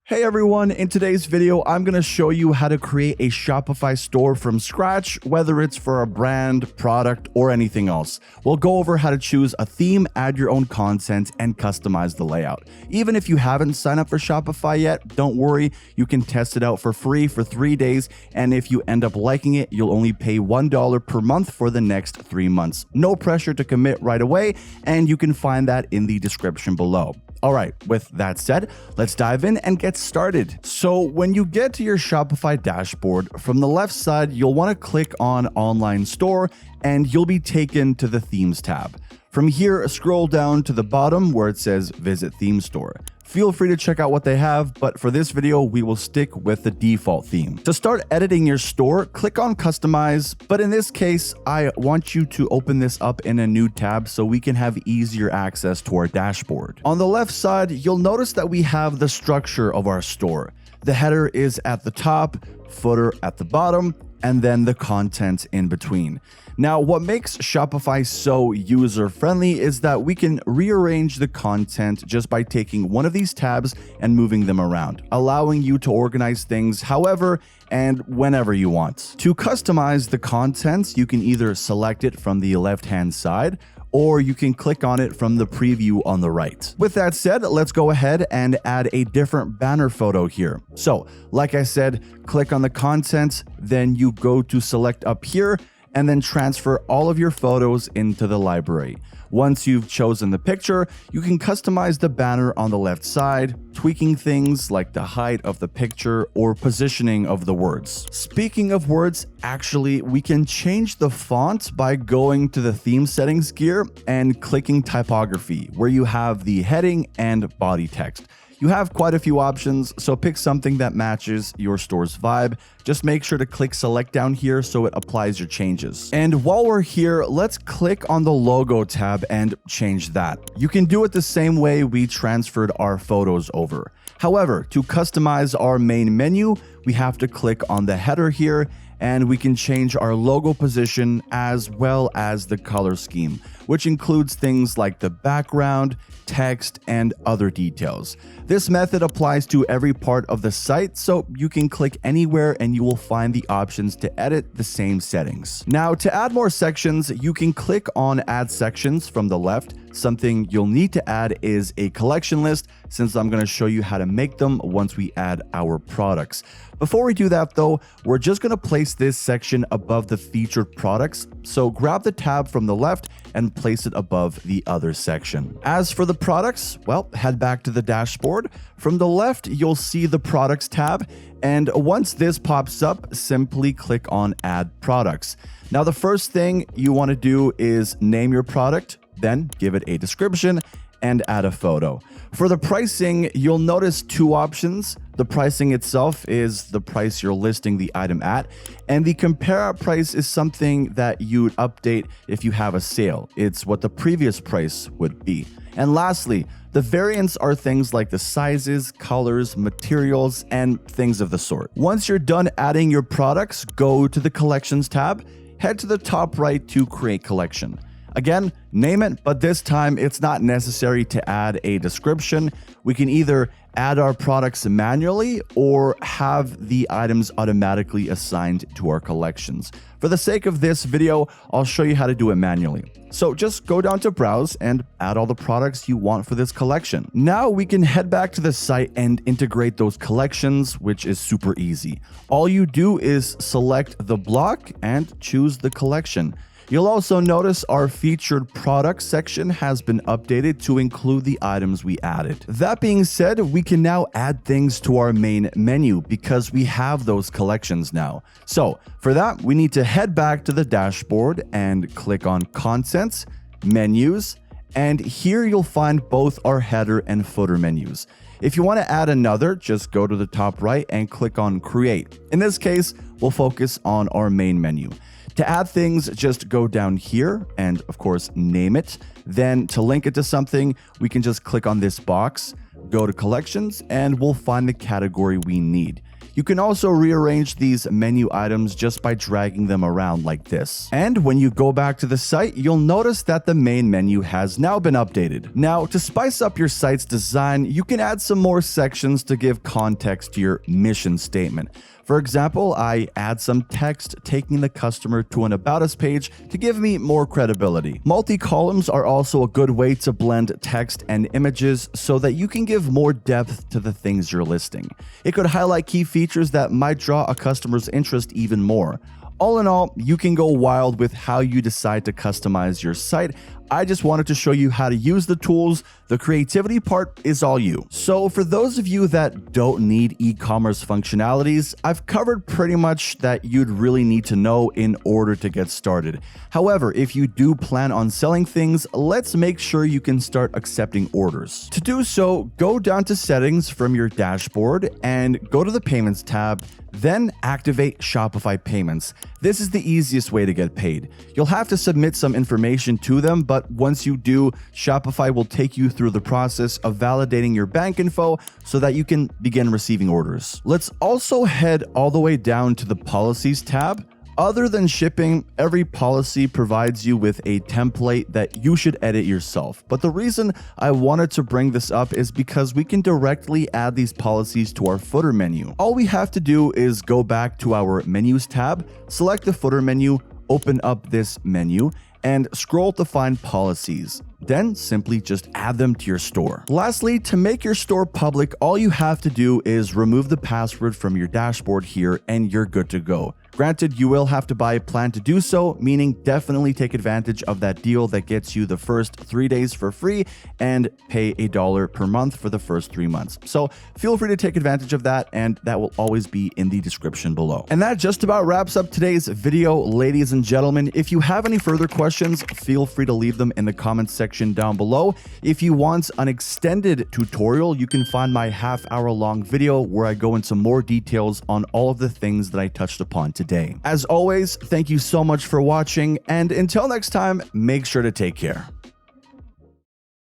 Hey everyone, in today's video, I'm going to show you how to create a Shopify store from scratch, whether it's for a brand, product, or anything else. We'll go over how to choose a theme, add your own content, and customize the layout. Even if you haven't signed up for Shopify yet, don't worry, you can test it out for free for 3 days, and if you end up liking it, you'll only pay $1 per month for the next 3 months. No pressure to commit right away, and you can find that in the description below. All right, with that said, let's dive in and get started. So when you get to your Shopify dashboard, from the left side, you'll want to click on Online Store and you'll be taken to the Themes tab. From here, scroll down to the bottom where it says Visit Theme Store. Feel free to check out what they have, but for this video, we will stick with the default theme. To start editing your store, click on Customize, but in this case, I want you to open this up in a new tab so we can have easier access to our dashboard. On the left side, you'll notice that we have the structure of our store. The header is at the top, footer at the bottom, and then the content in between. Now, what makes Shopify so user-friendly is that we can rearrange the content just by taking one of these tabs and moving them around, allowing you to organize things however and whenever you want. To customize the content, you can either select it from the left-hand side, or you can click on it from the preview on the right. With that said, let's go ahead and add a different banner photo here. So, like I said, click on the content, then you go to select up here, and then transfer all of your photos into the library. Once you've chosen the picture, you can customize the banner on the left side, tweaking things like the height of the picture or positioning of the words. Speaking of words, actually, we can change the font by going to the theme settings gear and clicking typography, where you have the heading and body text. You have quite a few options, so pick something that matches your store's vibe. Just make sure to click select down here so it applies your changes. And while we're here, let's click on the logo tab and change that. You can do it the same way we transferred our photos over. However, to customize our main menu, we have to click on the header here, and we can change our logo position as well as the color scheme, which includes things like the background, text, and other details. This method applies to every part of the site, so you can click anywhere and you will find the options to edit the same settings. Now, to add more sections, you can click on Add Sections from the left. Something you'll need to add is a collection list, since I'm going to show you how to make them once we add our products. Before we do that though, we're just going to place this section above the featured products. So grab the tab from the left and place it above the other section. As for the products, well, head back to the dashboard. From the left, you'll see the products tab. And once this pops up, simply click on Add Products. Now, the first thing you want to do is name your product, then give it a description and add a photo. For the pricing, you'll notice two options. The pricing itself is the price you're listing the item at, and the compare price is something that you'd update if you have a sale. It's what the previous price would be. And lastly, the variants are things like the sizes, colors, materials, and things of the sort. Once you're done adding your products, go to the Collections tab, head to the top right to Create Collection. Again, name it, but this time it's not necessary to add a description. We can either add our products manually or have the items automatically assigned to our collections. For the sake of this video, I'll show you how to do it manually. So just go down to Browse and add all the products you want for this collection. Now we can head back to the site and integrate those collections, which is super easy. All you do is select the block and choose the collection. You'll also notice our featured products section has been updated to include the items we added. That being said, we can now add things to our main menu because we have those collections now. So for that, we need to head back to the dashboard and click on Contents, Menus, and here you'll find both our header and footer menus. If you want to add another, just go to the top right and click on Create. In this case, we'll focus on our main menu. To add things, just go down here and, of course, name it. Then to link it to something, we can just click on this box, go to Collections, and we'll find the category we need. You can also rearrange these menu items just by dragging them around like this. And when you go back to the site, you'll notice that the main menu has now been updated. Now, to spice up your site's design, you can add some more sections to give context to your mission statement. For example, I add some text taking the customer to an About Us page to give me more credibility. Multi-columns are also a good way to blend text and images so that you can give more depth to the things you're listing. It could highlight key features that might draw a customer's interest even more. All in all, you can go wild with how you decide to customize your site. I just wanted to show you how to use the tools. The creativity part is all you. So for those of you that don't need e-commerce functionalities, I've covered pretty much that you'd really need to know in order to get started. However, if you do plan on selling things, let's make sure you can start accepting orders. To do so, go down to Settings from your dashboard and go to the Payments tab, then activate Shopify Payments. This is the easiest way to get paid. You'll have to submit some information to them, but once you do, Shopify will take you through the process of validating your bank info so that you can begin receiving orders. Let's also head all the way down to the Policies tab. Other than shipping, every policy provides you with a template that you should edit yourself. But the reason I wanted to bring this up is because we can directly add these policies to our footer menu. All we have to do is go back to our Menus tab, select the footer menu, open up this menu, and scroll to find policies. Then simply just add them to your store. Lastly, to make your store public, all you have to do is remove the password from your dashboard here and you're good to go. Granted, you will have to buy a plan to do so, meaning definitely take advantage of that deal that gets you the first 3 days for free and pay $1 per month for the first 3 months. So feel free to take advantage of that, and that will always be in the description below. And that just about wraps up today's video, ladies and gentlemen. If you have any further questions, feel free to leave them in the comments section down below. If you want an extended tutorial, you can find my half-hour-long video where I go into more details on all of the things that I touched upon today. As always, thank you so much for watching, and until next time, make sure to take care.